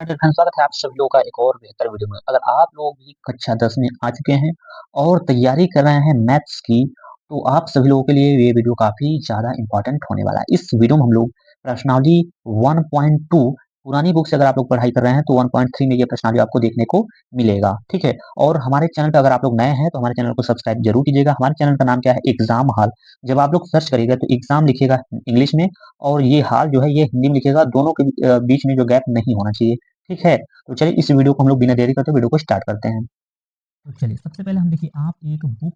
स्वागत है आप सभी लोगों का एक और बेहतर वीडियो में। अगर आप लोग भी कक्षा 10 में आ चुके हैं और तैयारी कर रहे हैं मैथ्स की, तो आप सभी लोगों के लिए ये वीडियो काफ़ी ज़्यादा इम्पोर्टेंट होने वाला है। इस वीडियो में हम लोग प्रश्नावली 1.2 पुरानी बुक से अगर आप लोग पढ़ाई कर रहे हैं तो 1.3 में ये प्रश्नावली आपको देखने को मिलेगा, ठीक है? और हमारे चैनल पे अगर आप लोग नए हैं तो हमारे चैनल को सब्सक्राइब जरूर कीजिएगा। हमारे चैनल का नाम क्या है? Exam hall. जब आप लोग सर्च करिएगा तो एग्जाम लिखिएगा इंग्लिश में और ये हाल जो है ये हिंदी में लिखिएगा। दोनों के बीच में जो गैप नहीं होना चाहिए, ठीक है? तो चलिए इस वीडियो को हम लोग बिना देरी करते वीडियो को स्टार्ट करते हैं। तो चलिए सबसे पहले हम देखिए आप एक बुक,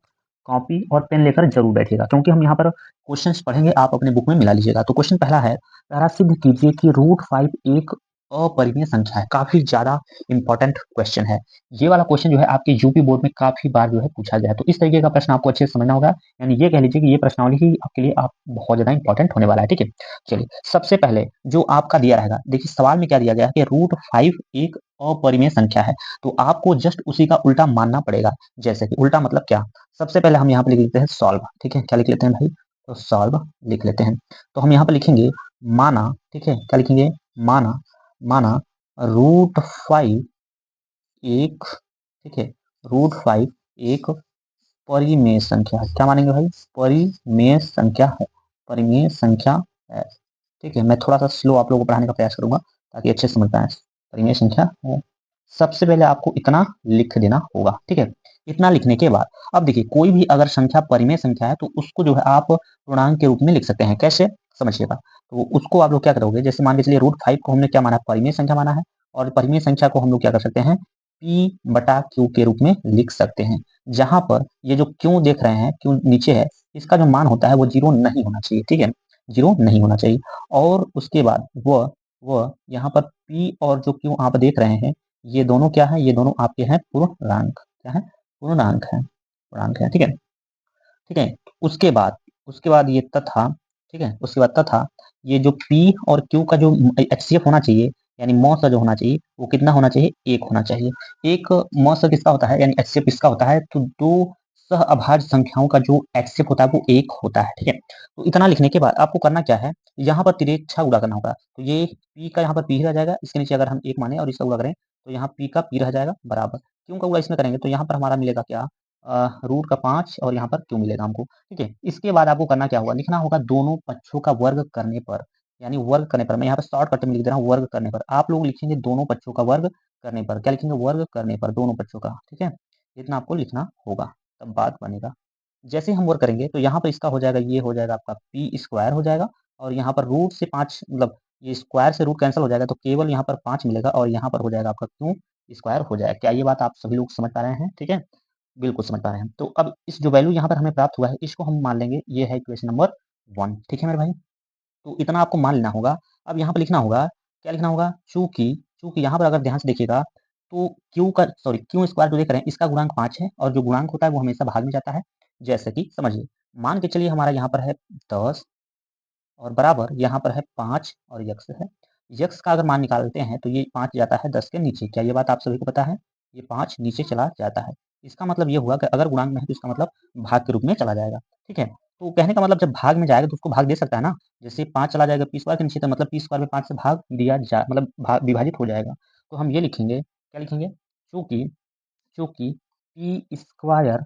कॉपी और पेन लेकर जरूर बैठिएगा क्योंकि हम यहाँ पर क्वेश्चंस पढ़ेंगे, आप अपने बुक में मिला लीजिएगा। तो क्वेश्चन पहला है, तारा सिद्ध कीजिए कि √5 एक अपरिमेय संख्या है। काफी ज्यादा इंपॉर्टेंट क्वेश्चन है। ये वाला क्वेश्चन जो है आपके यूपी बोर्ड में काफी बार जो है पूछा गया है, तो इस तरीके का प्रश्न आपको अच्छे से समझना होगा। यानी ये कह लीजिए कि ये प्रश्नावली ही आपके लिए आप बहुत ज्यादा इंपॉर्टेंट होने वाला है, ठीक है? चलिए सबसे पहले जो आपका दिया रहेगा, देखिए सवाल में क्या दिया गया है कि √5 एक अपरिमेय संख्या है, तो आपको जस्ट उसी का उल्टा मानना पड़ेगा। जैसे कि उल्टा मतलब क्या? सबसे पहले हम यहाँ पे लिख लेते हैं सॉल्व, ठीक है? क्या लिख लेते हैं भाई? तो सॉल्व लिख लेते हैं। तो हम यहाँ पे लिखेंगे माना, ठीक है? क्या लिखेंगे? माना, माना √5 एक, ठीक है, √5 एक परिमेय संख्या है। क्या मानेंगे भाई? परिमेय संख्या है, परिमेय संख्या है, ठीक है? मैं थोड़ा सा स्लो आप लोगों को पढ़ाने का प्रयास करूंगा ताकि अच्छे से समझ पाए। परिमेय संख्या है। सबसे पहले आपको इतना लिख देना होगा, ठीक है? इतना लिखने के बाद अब देखिए कोई भी अगर संख्या परिमेय संख्या है तो उसको जो है आप पूर्णांक के रूप में लिख सकते हैं। कैसे? समझिएगा। तो उसको आप लोग क्या करोगे, जैसे मान के चलिए √5 को हमने क्या माना? परिमेय संख्या माना है, और परिमेय संख्या को हम लोग क्या कर सकते हैं? P/Q के रूप में लिख सकते हैं। जहां पर ये जो क्यों देख रहे हैं, क्यों नीचे है, इसका जो मान होता है वो 0 नहीं होना चाहिए, ठीक है? 0 नहीं होना चाहिए। और उसके बाद वह यहाँ पर P और जो Q आप देख रहे हैं, ये दोनों क्या है? ये दोनों आपके हैं पूर्णांक। क्या है? पूर्णांक है, पूर्णांक है, ठीक है? ठीक है? उसके बाद ये तथा, ठीक है? उसके बाद तथा ये जो P और Q का जो HCF होना चाहिए, यानी मौसा जो होना चाहिए, वो कितना होना चाहिए? 1 होना चाहिए। एक मौसा किसका होता है, यानी HCF किसका होता है? तो दो सह अभाज्य संख्याओं का जो HCF होता है वो 1 होता है, ठीक है? तो इतना लिखने के बाद आपको करना क्या है, यहाँ पर तिरछा गुणा करना होगा। तो ये P का यहाँ पर P रह जाएगा, इसके नीचे अगर हम 1 माने और इसका गुणा करें तो यहाँ P का P रह जाएगा बराबर। क्यों का गुणा इसमें करेंगे तो यहाँ पर हमारा मिलेगा क्या? रूट का 5 और यहाँ पर क्यों मिलेगा हमको, ठीक है? इसके बाद आपको करना क्या होगा, लिखना होगा दोनों पक्षों का वर्ग करने पर, यानी वर्ग करने पर। मैं यहाँ पर शॉर्टकट में लिख दे रहा हूँ वर्ग करने पर। आप लोग लिखेंगे दोनों पक्षों का वर्ग करने पर। क्या लिखेंगे? वर्ग करने पर दोनों पक्षों का, ठीक है? इतना आपको लिखना होगा, तब बात बनेगा। जैसे हम वर्क करेंगे तो यहाँ पर इसका हो जाएगा, ये हो जाएगा आपका p² हो जाएगा, और यहाँ पर रूट से 5 मतलब ये स्क्वायर से रूट कैंसिल हो जाएगा तो केवल यहाँ पर 5 मिलेगा, और यहाँ पर हो जाएगा आपका क्यों स्क्वायर हो जाएगा। क्या ये बात आप सभी लोग समझ पा रहे हैं? ठीक है, बिल्कुल समझ पा रहे हैं। तो अब इस जो वैल्यू यहाँ पर हमें प्राप्त हुआ है इसको हम मान लेंगे ये है इक्वेशन नंबर 1, ठीक है मेरे भाई? तो इतना आपको मान लेना होगा। अब यहाँ पर लिखना होगा, क्या लिखना होगा? चूंकि चूंकि यहाँ पर अगर ध्यान से देखिएगा तो क्यू स्क्वायर जो देख रहे हैं इसका गुणांक 5 है, और जो गुणांक होता है वो हमेशा भाग में जाता है। जैसे कि समझिए, मान के चलिए हमारा यहाँ पर है 10 और बराबर यहाँ पर है 5 और यक्स है। यक्स का अगर मान निकालते हैं तो ये 5 जाता है 10 के नीचे। क्या ये बात आप सभी को पता है? ये 5 नीचे चला जाता है। इसका मतलब ये हुआ कि अगर गुणांक में है तो इसका मतलब भाग के रूप में चला जाएगा, ठीक है? तो कहने का मतलब जब भाग में जाएगा तो उसको भाग दे सकता है ना। जैसे 5 चला जाएगा पी स्क्वायर के नीचे तो मतलब पी स्क्वायर में 5 से भाग दिया जा मतलब विभाजित हो जाएगा। तो हम ये लिखेंगे, क्या लिखेंगे? चूंकि चूंकि पी स्क्वायर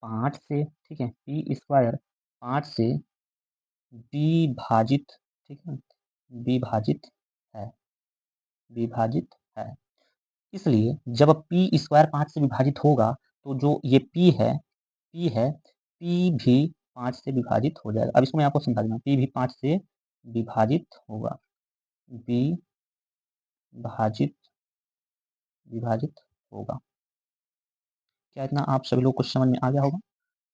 5 से, ठीक है, पी स्क्वायर 5 से विभाजित, ठीक है, विभाजित है, विभाजित है। इसलिए जब पी स्क्वायर 5 से विभाजित होगा तो जो ये पी भी 5 से विभाजित हो जाएगा। अब इसको मैं आपको समझा दूंगा, पी भी 5 से विभाजित होगा, विभाजित विभाजित होगा। क्या इतना आप सभी लोग को समझ में आ गया होगा?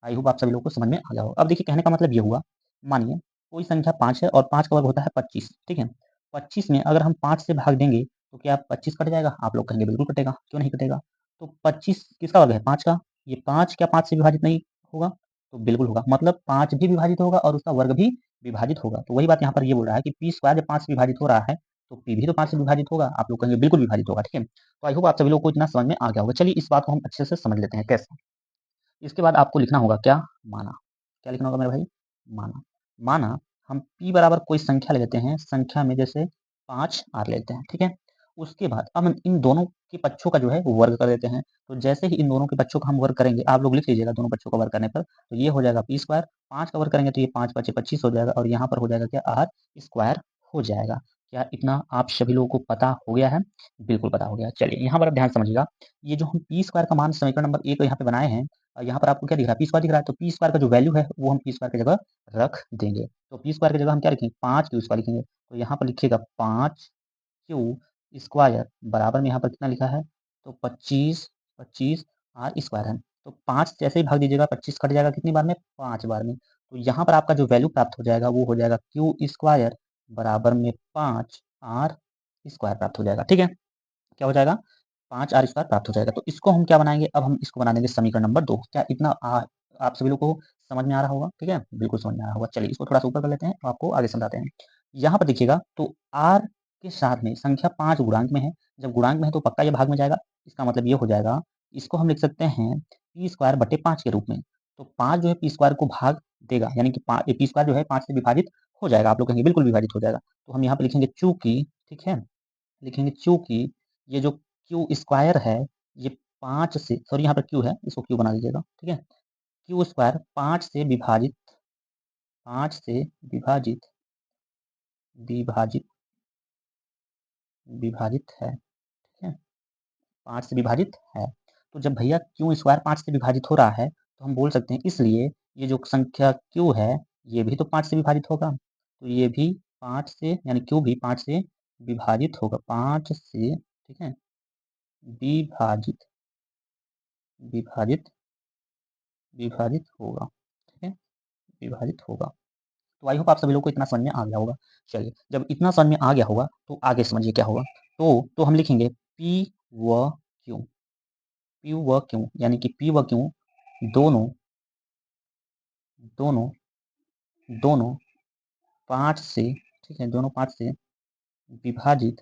आई होप आप सभी लोग को समझ में आ गया होगा। अब देखिए कहने का मतलब ये हुआ, मानिए कोई संख्या 5 है और 5 का वर्ग होता है 25, ठीक है? 25 में अगर हम 5 से भाग देंगे तो क्या 25 कट जाएगा? आप लोग कहेंगे बिल्कुल कटेगा, क्यों नहीं कटेगा? तो 25 किसका वर्ग है? 5 का। ये 5 क्या 5 से विभाजित नहीं होगा? तो बिल्कुल होगा, मतलब 5 भी विभाजित होगा और उसका वर्ग भी विभाजित होगा। तो वही बात यहाँ पर ये बोल रहा है कि पी स्क्वायर जब 5 से विभाजित हो रहा है तो पी भी तो 5 से विभाजित होगा। आप लोग कहेंगे बिल्कुल विभाजित होगा, ठीक है? तो आई होप आप सभी लोग को इतना समझ में आ गया होगा। चलिए इस बात को हम अच्छे से समझ लेते हैं कैसे। इसके बाद आपको लिखना होगा क्या? माना। क्या लिखना होगा मेरे भाई? माना। माना हम p बराबर कोई संख्या ले लेते हैं, संख्या में जैसे 5 आर लेते हैं, ठीक है? उसके बाद अब हम इन दोनों के पक्षों का जो है वो वर्ग कर देते हैं। तो जैसे ही इन दोनों के पक्षों का हम वर्ग करेंगे, आप लोग लिख लीजिएगा दोनों पक्षों का वर्ग करने पर, तो ये हो जाएगा पी स्क्वायर, 5 का वर्ग करेंगे तो ये 5 5 25 हो जाएगा और यहाँ पर हो जाएगा क्या आर स्क्वायर हो जाएगा। क्या इतना आप सभी लोगों को पता हो गया है? बिल्कुल पता हो गया। चलिए यहाँ पर आप ध्यान से समझिएगा, ये जो हम पी स्क्वायर का मान समीकरण नंबर 1 यहाँ पे बनाए हैं, यहाँ पर आपको क्या दिख रहा है? पी स्क्वायर दिख रहा है, तो पी स्क्वायर का जो वैल्यू है वो हम पी स्क्वायर की जगह रख देंगे। तो पी स्क्वायर की जगह हम क्या लिखेंगे? 5 क्यू स्क्वायर लिखेंगे। तो यहाँ पर लिखिएगा 5 क्यू स्क्वायर बराबर में यहाँ पर कितना लिखा है? तो 25 25 आर स्क्वायर है। तो 5 जैसे ही भाग दीजिएगा 25 कट जाएगा कितनी बार में? 5 बार में। तो यहाँ पर आपका जो वैल्यू प्राप्त हो जाएगा वो हो जाएगा क्यू स्क्वायर बराबर में 5 आर स्क्वायर प्राप्त हो जाएगा। ठीक है, क्या हो जाएगा? 5 आर स्क्वायर प्राप्त हो जाएगा। तो इसको हम क्या बनाएंगे? अब हम इसको बना देंगे समीकरण नंबर 2। क्या इतना आप सभी लोगों को समझ में आ रहा होगा? ठीक है, बिल्कुल समझ में आ रहा होगा। चलिए इसको थोड़ा सा ऊपर कर लेते हैं तो आपको आगे समझाते हैं। यहाँ पर देखिएगा, तो आर के साथ में संख्या 5 गुणांक में है। जब गुणांक में है तो पक्का ये भाग में जाएगा। इसका मतलब ये हो जाएगा, इसको हम लिख सकते हैं पी स्क्वायर बटे 5 के रूप में। तो 5 जो है पी स्क्वायर को भाग देगा, यानी कि पी स्क्वायर जो है 5 से विभाजित हो जाएगा। आप लोग कहेंगे बिल्कुल विभाजित हो जाएगा। तो हम यहाँ पे लिखेंगे चूंकि, ठीक है, लिखेंगे चूंकि ये जो क्यू स्क्वायर है, ये 5 से, सॉरी यहाँ पर क्यू है, इसको क्यू बना लीजिएगा। ठीक है, क्यू स्क्वायर 5 से विभाजित, 5 से विभाजित, विभाजित, विभाजित है। ठीक है, 5 से विभाजित है। तो जब भैया क्यू स्क्वायर 5 से विभाजित हो रहा है तो हम बोल सकते हैं इसलिए ये जो संख्या क्यू है ये भी तो 5 से विभाजित होगा। तो ये भी 5 से, यानी क्यू भी 5 से विभाजित होगा। 5 से, ठीक है, विभाजित, विभाजित, विभाजित होगा। ठीक है, विभाजित होगा। तो आई होप आप सभी लोग को इतना समझ में आ गया होगा। चलिए, जब इतना समझ में आ गया होगा तो आगे समझिए क्या होगा। तो हम लिखेंगे पी व क्यू, पी व क्यू, यानी कि पी व क्यू दोनों, दोनों, दोनों 5 से, ठीक है, दोनों 5 से विभाजित,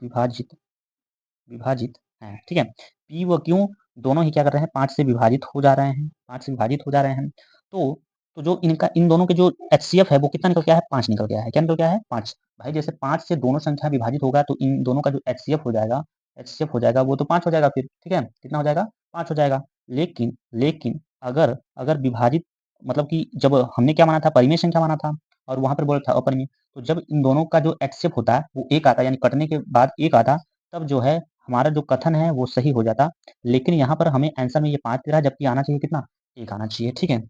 विभाजित, विभाजित हैं। ठीक है, पी व क्यू दोनों ही क्या कर रहे हैं? 5 से विभाजित हो जा रहे हैं, 5 से विभाजित हो जा रहे हैं। तो जो इनका, इन दोनों के जो एचसीएफ है वो कितना निकल के आया है? 5 निकल के आया है। क्या निकल के आया है? 5। भाई जैसे 5 से दोनों संख्या विभाजित होगा तो इन दोनों का जो एचसीएफ हो जाएगा, एचसीएफ हो जाएगा वो तो 5 हो जाएगा फिर। ठीक है, कितना हो जाएगा? 5 हो जाएगा। लेकिन लेकिन अगर अगर विभाजित, मतलब कि जब हमने क्या माना था? परिमेय संख्या माना था और वहां पर बोला था अपरिमेय। तो जब इन दोनों का जो एचसीएफ होता है वो 1 आता है, यानी कटने के बाद 1 आता, तब जो है हमारा जो कथन है वो सही हो जाता। लेकिन यहाँ पर हमें आंसर में ये 5 दे रहा है, जबकि आना चाहिए कितना? 1 आना चाहिए। ठीक है,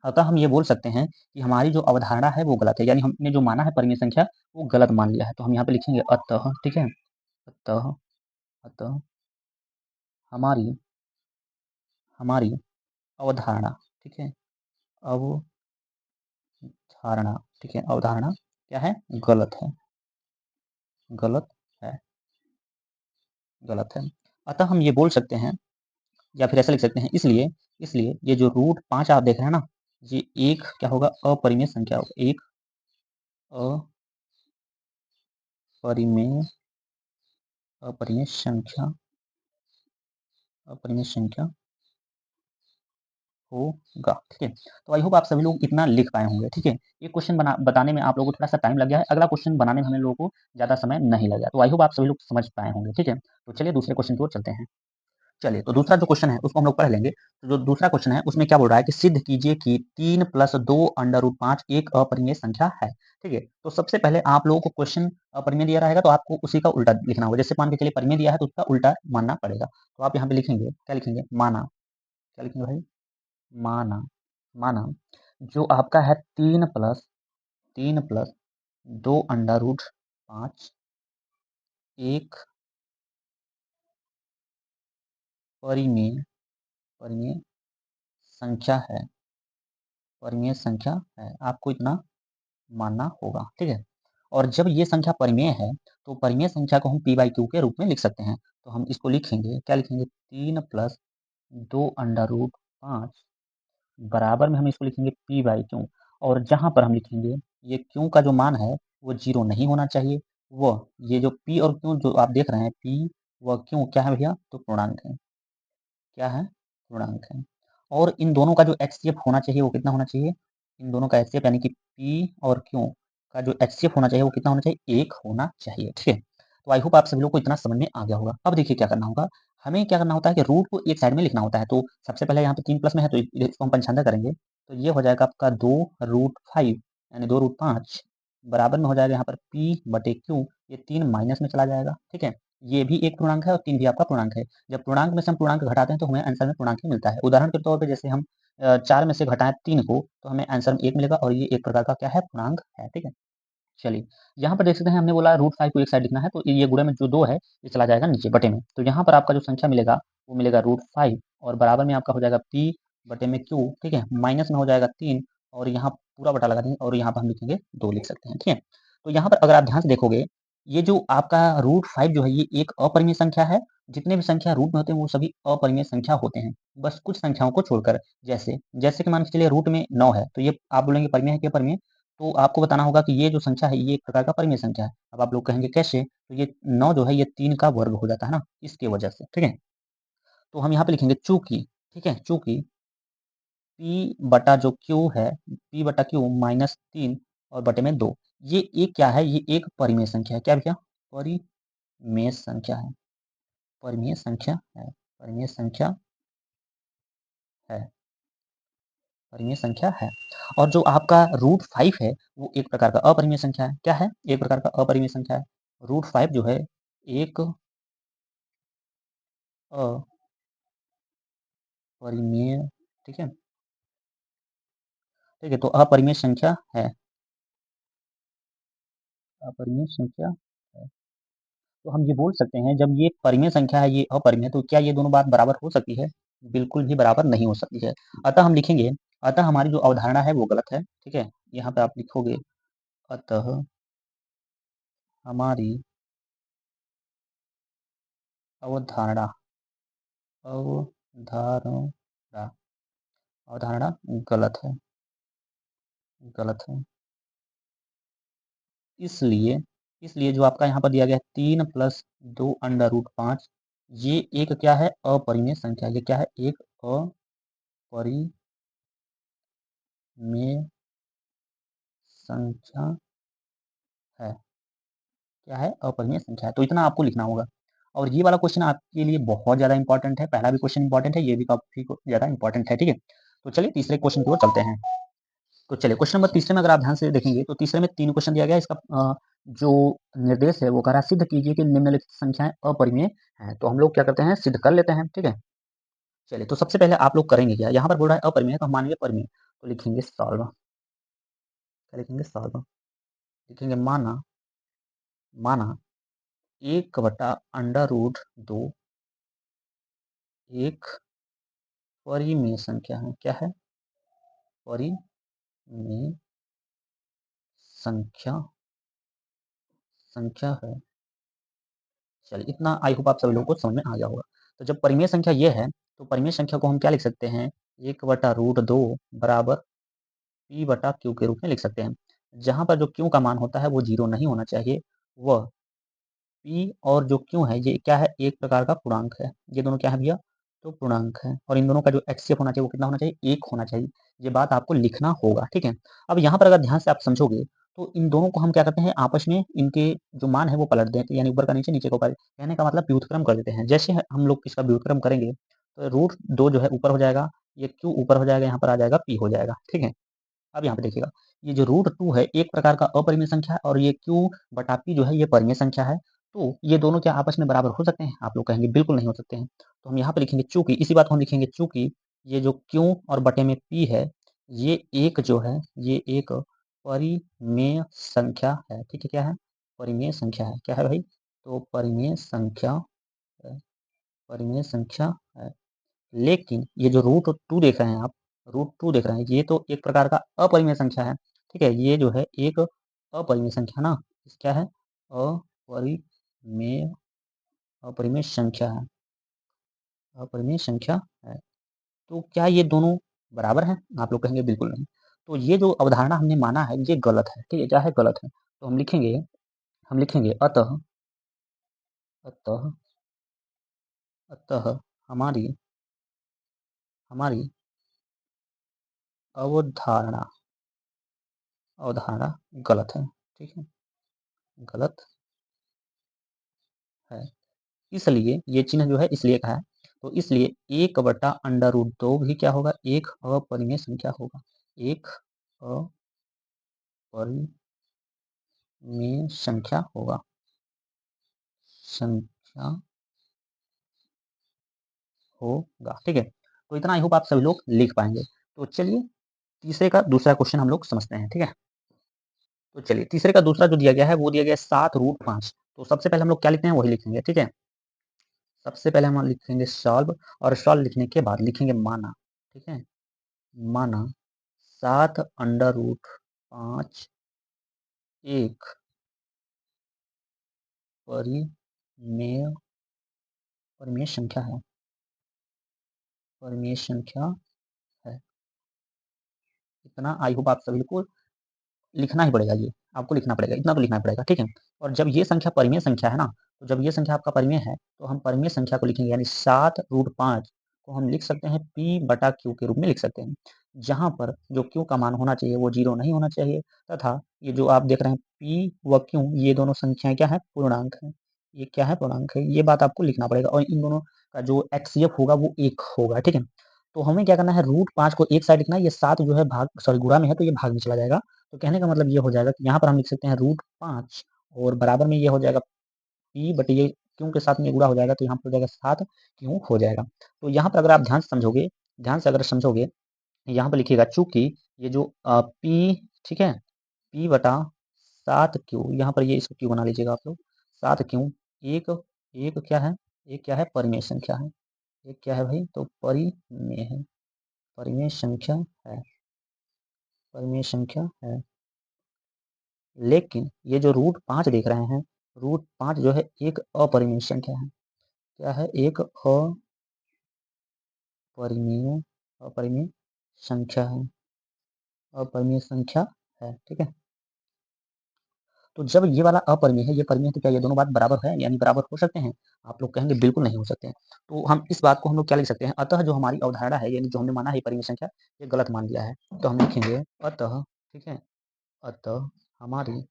अतः हम ये बोल सकते हैं कि हमारी जो अवधारणा है वो गलत है, यानी हमने जो माना है परिमेय संख्या वो गलत मान लिया है। तो हम यहाँ पे लिखेंगे अतः, ठीक है, अतः, अतः हमारी, हमारी अवधारणा, ठीक है, अवधारणा, ठीक है, अवधारणा क्या है? गलत है, गलत है, गलत है। अतः हम ये बोल सकते हैं, या फिर ऐसा लिख सकते हैं, इसलिए, इसलिए ये जो रूट 5 आप देख रहे हैं ना, ये एक क्या होगा? अपरिमेय संख्या होगा। एक अपरिमेय, अपरिमेय संख्या, अपरिमेय संख्या होगा। ठीक है, तो आई होप आप सभी लोग इतना लिख पाए होंगे। ठीक है, ये क्वेश्चन बताने में आप लोगों को थोड़ा सा टाइम लग गया है, अगला क्वेश्चन बनाने में हमें लोगों को ज़्यादा समय नहीं लगा। तो आई होप आप सभी लोग समझ पाए होंगे। ठीक है, तो चलिए दूसरे क्वेश्चन की ओर चलते हैं। चलिए, तो दूसरा जो क्वेश्चन है उसको हम लोग पढ़ लेंगे। तो जो दूसरा क्वेश्चन है उसमें क्या बोल रहा है कि सिद्ध कीजिए कि 3 + 2 √ 5 एक अपरिमेय संख्या है। ठीक है, तो सबसे पहले आप लोगों को क्वेश्चन अपरिमेय दिया रहेगा तो आपको उसी का उल्टा लिखना होगा। जैसे मान के चलिए परिमेय दिया है तो उसका उल्टा मानना पड़ेगा। तो आप यहाँ पे लिखेंगे, क्या लिखेंगे? माना, क्या लिखेंगे भाई? माना, माना जो आपका है 3 + 2 √ 5 एक परिमेय, परिमेय संख्या है, परिमेय संख्या है। आपको इतना मानना होगा। ठीक है, और जब ये संख्या परिमेय है तो परिमेय संख्या को हम p/q के रूप में लिख सकते हैं। तो हम इसको लिखेंगे, क्या लिखेंगे? 3 + 2 √ 5 बराबर में हम इसको लिखेंगे p/q। और जहां पर हम लिखेंगे ये q का जो मान है वो 0 नहीं होना चाहिए। वह ये जो p और q जो आप देख रहे हैं, p व q क्या है भैया? तो पूर्णांक है। क्या है? पूर्णांक है। और इन दोनों का जो एचसीएफ होना चाहिए वो कितना होना चाहिए? इन दोनों का एचसीएफ, यानी कि p और q का जो एचसीएफ होना चाहिए वो कितना होना चाहिए? 1 होना चाहिए। ठीक है, तो आई होप आप सभी लोग को इतना समझ में आ गया होगा। अब देखिए क्या करना होगा, हमें क्या करना होता है कि रूट को एक साइड में लिखना होता है। तो सबसे पहले यहाँ पे 3 प्लस में है तो इसको हम पंचांदा करेंगे, तो ये हो जाएगा आपका 2√5 यानी 2√5 बराबर में हो जाएगा यहाँ पर p/q, ये 3 माइनस में चला जाएगा, ठीक है। ये भी एक पूर्णांक है और 3 भी आपका पूर्णांक है। जब पूर्णांक में से हम पूर्णांक घटाते हैं तो हमें आंसर में पूर्णांक ही मिलता है। उदाहरण के तौर पे जैसे हम 4 में से घटाएं 3 को तो हमें आंसर में 1 मिलेगा और ये एक प्रकार का क्या है, पूर्णांक है, ठीक है। चलिए, यहाँ पर देख सकते हैं हमने बोला √5 को एक साइड लिखना है, तो ये गुणे में जो 2 है ये चला जाएगा नीचे बटे में। तो यहाँ पर आपका जो संख्या मिलेगा वो मिलेगा √5 और बराबर में आपका हो जाएगा p/q, ठीक है। माइनस में हो जाएगा 3 और यहाँ पूरा बटा लगा देंगे और यहाँ पर हम लिखेंगे 2 लिख सकते हैं, ठीक है। तो यहाँ पर अगर आप ध्यान से देखोगे, ये जो आपका √5 जो है ये एक अपरिमेय संख्या है। जितने भी संख्या रूट में होते हैं वो सभी अपरिमेय संख्या होते हैं, बस कुछ संख्याओं को छोड़कर। जैसे जैसे कि मान के चलिए रूट में 9 है, तो ये आप बोलेंगे परिमेय है कि अपरिमेय? तो आपको बताना होगा कि ये जो संख्या है ये एक प्रकार का परिमेय संख्या है। अब आप लोग कहेंगे कैसे? तो ये 9 जो है ये 3 का वर्ग हो जाता है ना, इसके वजह से, ठीक है। तो हम यहाँ पे लिखेंगे चूँकि, ठीक है, चूँकि p बटा जो q है, p/q माइनस 3 और बटे में 2, ये एक क्या है? ये एक परिमेय संख्या है। क्या भैया? परिमेय संख्या है। परिमेय संख्या है। परिमेय संख्या है। परिमेय संख्या है। और जो आपका √5 है वो एक प्रकार का अपरिमेय संख्या है। क्या है? एक प्रकार का अपरिमेय संख्या है। √5 जो है एक अपरिमेय, ठीक है, ठीक है। तो अपरिमेय संख्या है। अपरिमेय संख्या है। तो हम ये बोल सकते हैं जब ये परिमेय संख्या है, ये अपरिमेय है, तो क्या ये दोनों बात बराबर हो सकती है? बिल्कुल भी बराबर नहीं हो सकती है। अतः हम लिखेंगे, अतः हमारी जो अवधारणा है वो गलत है, ठीक है। यहाँ पे आप लिखोगे अतः हमारी अवधारणा, अवधारणा, अवधारणा गलत है, गलत है। इसलिए इसलिए जो आपका यहाँ पर दिया गया है 3 + 2√5, ये एक क्या है? अपरिमेय संख्या। ये क्या है? एक अपरिमेय संख्या है। क्या है? अपरिमेय संख्या है। तो इतना आपको लिखना होगा। और ये वाला क्वेश्चन आपके लिए बहुत ज़्यादा इंपॉर्टेंट है। पहला भी क्वेश्चन इंपॉर्टेंट है, ये भी काफ़ी ज़्यादा इंपॉर्टेंट है, ठीक है। तो चलिए तीसरे क्वेश्चन की ओर चलते हैं। तो चलिए क्वेश्चन नंबर तीसरे में अगर आप ध्यान से देखेंगे तो तीसरे में 3 क्वेश्चन दिया गया है। इसका जो निर्देश है वो कह रहा है सिद्ध कीजिए कि निम्नलिखित संख्याएं अपरिमेय हैं। तो हम लोग क्या करते हैं? सिद्ध कर लेते हैं, ठीक है। चलिए, तो सबसे पहले आप लोग करेंगे क्या? यहाँ पर बोल रहा है अपरिमेय तो हम मानेंगे परिमेय, तो लिखेंगे सॉल्व। क्या लिखेंगे? सॉल्व। लिखेंगे माना, माना 1/√2 एक परिमेय संख्या है। क्या है? परिमेय संख्या, संख्या है। चलिए इतना आई होप आप सभी लोगों को समझ में आ गया होगा। तो जब परिमेय संख्या ये है तो परिमेय संख्या को हम क्या लिख सकते हैं? 1/√2 बराबर p/q के रूप में लिख सकते हैं। जहाँ पर जो q का मान होता है वो 0 नहीं होना चाहिए। वह p और जो q है ये क्या है? एक प्रकार का पूर्णांक है। ये दोनों क्या है भैया? तो पूर्णांक है। और इन दोनों का जो HCF होना चाहिए वो कितना होना चाहिए? 1 होना चाहिए। ये बात आपको लिखना होगा, ठीक है। अब यहाँ पर अगर ध्यान से आप समझोगे तो इन दोनों को हम क्या करते हैं? आपस में इनके जो मान है वो पलट देते हैं, यानी ऊपर का नीचे, नीचे का ऊपर। कहने का मतलब व्युत्क्रम कर देते हैं। जैसे हम लोग इसका व्युत्क्रम करेंगे तो √2 जो है ऊपर हो जाएगा, ये q ऊपर हो जाएगा, यहाँ पर आ जाएगा p हो जाएगा, ठीक है। अब यहाँ पे देखिएगा, ये जो √2 है एक प्रकार का अपरिमेय संख्या है और ये q/p जो है ये परिमेय संख्या है। तो ये दोनों क्या आपस में बराबर हो सकते हैं? आप लोग कहेंगे बिल्कुल नहीं हो सकते हैं। तो हम यहाँ पे लिखेंगे चूँकि, इसी बात को हम लिखेंगे चूँकि ये जो q और बटे में p है, ये एक जो है ये एक परिमेय संख्या है, ठीक है। क्या है? परिमेय संख्या है। क्या है भाई? तो परिमेय संख्या है, परिमेय संख्या है। लेकिन ये जो √2 देख रहे हैं आप, √2 देख रहे हैं, ये तो एक प्रकार का अपरिमेय संख्या है, ठीक है। ये जो है एक अपरिमेय संख्या ना, क्या है? अपरिमेय, अपरिमेय संख्या है, अपरिमेय संख्या है। तो क्या ये दोनों बराबर हैं? आप लोग कहेंगे बिल्कुल नहीं। तो ये जो अवधारणा हमने माना है ये गलत है, ठीक है। क्या है? गलत है। तो हम लिखेंगे अतः, अतः, अतः हमारी, हमारी अवधारणा, अवधारणा गलत है, ठीक है। गलत है। इसलिए ये चिन्ह जो है इसलिए का है, तो इसलिए 1/√2 भी क्या होगा, एक अपरिमेय संख्या होगा। एक अपरिमेय संख्या होगा, संख्या होगा। ठीक है, तो इतना आई होप आप सभी लोग लिख पाएंगे। तो चलिए तीसरे का दूसरा क्वेश्चन हम लोग समझते हैं। ठीक है, तो चलिए तीसरे का दूसरा जो दिया गया है वो दिया गया है 7√5। तो सबसे पहले हम लोग क्या लिखते हैं वही लिखेंगे। ठीक है, सबसे पहले हम लिखेंगे सॉल्व, और सॉल्व लिखने के बाद लिखेंगे माना। ठीक है, माना 7√5 एक परिमेय परिमेय संख्या है, परिमेय संख्या है। इतना आई होप आप सभी को लिखना ही पड़ेगा, ये आपको लिखना पड़ेगा, इतना तो लिखना पड़ेगा। ठीक है, और जब ये संख्या परिमेय संख्या है ना, तो जब ये संख्या आपका परिमेय है तो हम परिमेय संख्या को लिखेंगे, यानी 7√5 को हम लिख सकते हैं P/Q के रूप में लिख सकते हैं, जहां पर जो Q का मान होना चाहिए वो 0 नहीं होना चाहिए, तथा ये जो आप देख रहे हैं P व Q ये दोनों संख्याएं क्या है, पूर्णांक है। ये क्या है, पूर्णांक है। ये बात आपको लिखना पड़ेगा, और इन दोनों का जो HCF होगा वो 1 होगा। ठीक है, तो हमें क्या करना है, √5 को एक साइड लिखना है, ये 7 जो है भाग सॉरी गुणा में है तो ये भाग में चला जाएगा। तो कहने का मतलब ये हो जाएगा कि यहाँ पर हम लिख सकते हैं √5 और बराबर में ये हो जाएगा P बटे ये क्यों के साथ में गुणा हो जाएगा, तो यहाँ पर हो जाएगा 7 क्यों हो जाएगा। तो यहाँ पर अगर आप ध्यान से समझोगे, ध्यान से अगर समझोगे, यहाँ पर लिखिएगा चूंकि ये जो P, ठीक है, P/7 क्यू, यहाँ पर ये इसको क्यू बना लीजिएगा आप लोग, 7 क्यू एक, एक क्या है, एक क्या है, परिमेय संख्या है। एक क्या है भाई, तो परिमेय है, परिमेय संख्या है, परिमेय संख्या है। लेकिन ये जो √5 देख रहे हैं, √5 जो है एक अपरिमेय संख्या है। क्या है, एक अपरिमेय, अपरिमेय संख्या है, अपरिमेय संख्या है। ठीक है, तो जब ये वाला अपरिमेय है, ये परिमेय है, तो क्या ये दोनों बात बराबर है, यानी बराबर हो सकते हैं? आप लोग कहेंगे बिल्कुल नहीं हो सकते हैं। तो हम इस बात को हम लोग क्या लिख सकते हैं, अतः जो हमारी अवधारणा है, यानी जो हमने माना है परिमेय संख्या, ये गलत मान लिया है। तो हम लिखेंगे अतः, ठीक है, अतः हमारी,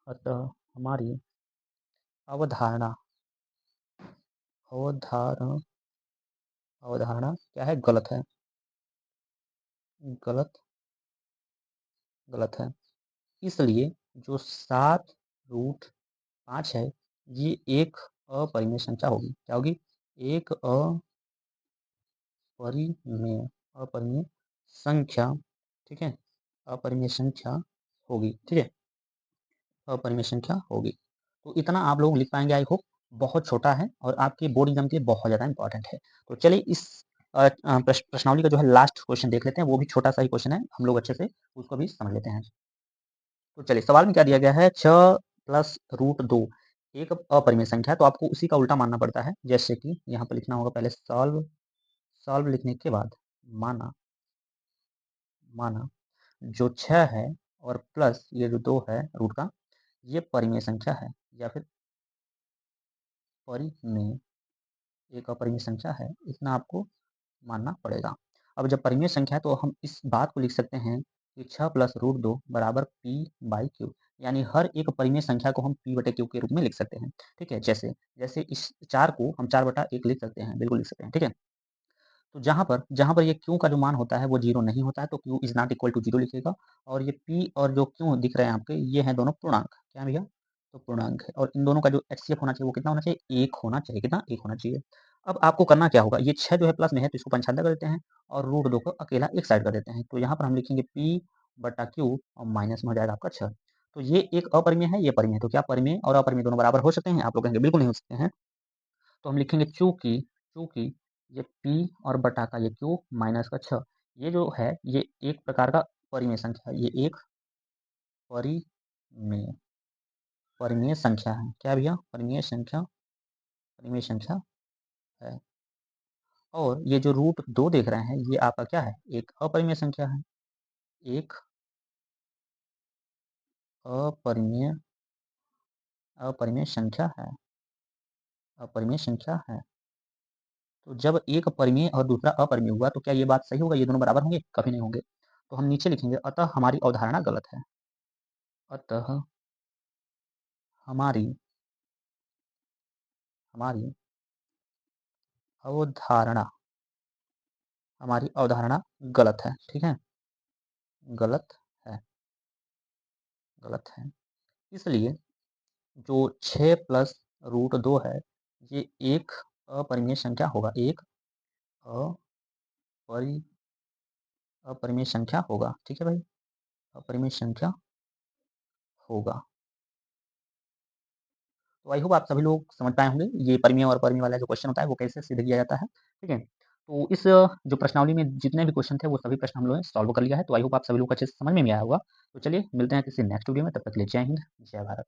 अतः हमारी अवधारणा, अवधारणा, अवधारणा क्या है, गलत है, गलत, गलत है। इसलिए जो 7√5 है ये एक अपरिमेय संख्या होगी। क्या होगी, एक अपरिमेय, अपरिमेय संख्या। ठीक है, अपरिमेय संख्या होगी। ठीक है, अपरिमेय संख्या होगी। तो इतना आप लोग लिख पाएंगे आई होप, बहुत छोटा है और आपके बोर्ड एग्जाम के लिए बहुत ज़्यादा इंपॉर्टेंट है। तो चलिए इस प्रश्नावली का जो है लास्ट क्वेश्चन देख लेते हैं, वो भी छोटा सा ही क्वेश्चन है, हम लोग अच्छे से उसको भी समझ लेते हैं। तो चलिए सवाल में क्या दिया गया है, 6 + √2 एक अपरिमेय संख्या है, तो आपको उसी का उल्टा मानना पड़ता है। जैसे कि यहाँ पर लिखना होगा पहले सॉल्व, सॉल्व लिखने के बाद माना, माना जो 6 है और प्लस ये जो 2 है रूट का, ये परिमेय संख्या है, या फिर परिमेय, एक अपरिमेय संख्या है, इतना आपको मानना पड़ेगा। अब जब परिमेय संख्या है तो हम इस बात को लिख सकते हैं कि 6 + √2 बराबर P/Q, यानी हर एक परिमेय संख्या को हम P/Q के रूप में लिख सकते हैं। ठीक है, जैसे जैसे इस 4 को हम 4/1 लिख सकते हैं, बिल्कुल लिख सकते हैं। ठीक है, तो जहाँ पर ये Q का जो मान होता है वो 0 नहीं होता है, तो Q is not equal to 0 लिखिएगा, और ये P और जो Q दिख रहे हैं आपके, ये हैं दोनों पूर्णांक। क्या है भैया, तो पूर्णांक है, और इन दोनों का जो HCF होना चाहिए वो कितना होना चाहिए, 1 होना चाहिए। कितना, 1 होना चाहिए। अब आपको करना क्या होगा, ये 6 जो है प्लस में है तो इसको पंचांदा कर देते हैं, और √2 को अकेला एक साइड कर देते हैं। तो यहाँ पर हम लिखेंगे P/Q और माइनस में हो जाएगा आपका 6। तो ये एक अपरिमेय है, ये परिमेय है, तो क्या परिमेय और अपरिमेय दोनों बराबर हो सकते हैं? आप लोग कहेंगे बिल्कुल नहीं हो सकते हैं। तो हम लिखेंगे चूंकि, चूंकि ये P और बटा का ये Q माइनस का 6, ये जो है ये एक प्रकार का परिमेय संख्या है, ये एक परिमेय, परिमेय संख्या है। क्या भैया, परिमेय संख्या, परिमेय संख्या है। और ये जो √2 देख रहे हैं, ये आपका क्या है, एक अपरिमेय संख्या है, एक अपरिमेय, अपरिमेय संख्या है, अपरिमेय संख्या है। तो जब एक परिमेय और दूसरा अपरिमेय हुआ तो क्या ये बात सही होगा, ये दोनों बराबर होंगे? कभी नहीं होंगे। तो हम नीचे लिखेंगे अतः हमारी अवधारणा गलत है, अतः हमारी हमारी अवधारणा हमारी अवधारणा गलत है, ठीक है? गलत है, गलत है। इसलिए जो 6 प्लस रूट 2 है, ये एक अपरिमेय संख्या होगा, एक अपरि अपरिमेय संख्या होगा, ठीक है भाई? अपरिमेय संख्या होगा। तो आई होप आप सभी लोग समझ पाए होंगे, ये परिमेय और अपरिमेय वाला जो क्वेश्चन होता है, वो कैसे सिद्ध किया जाता है, ठीक है? तो इस जो प्रश्नावली में जितने भी क्वेश्चन थे, वो सभी प्रश्न हम लोगों ने सॉल्व कर लिया है, तो आई होप आप सभी लोग को अच्छे से समझ में भी आया होगा। तो चलिए मिलते हैं किसी नेक्स्ट वीडियो में, तब तक के लिए जय हिंद, जय भारत।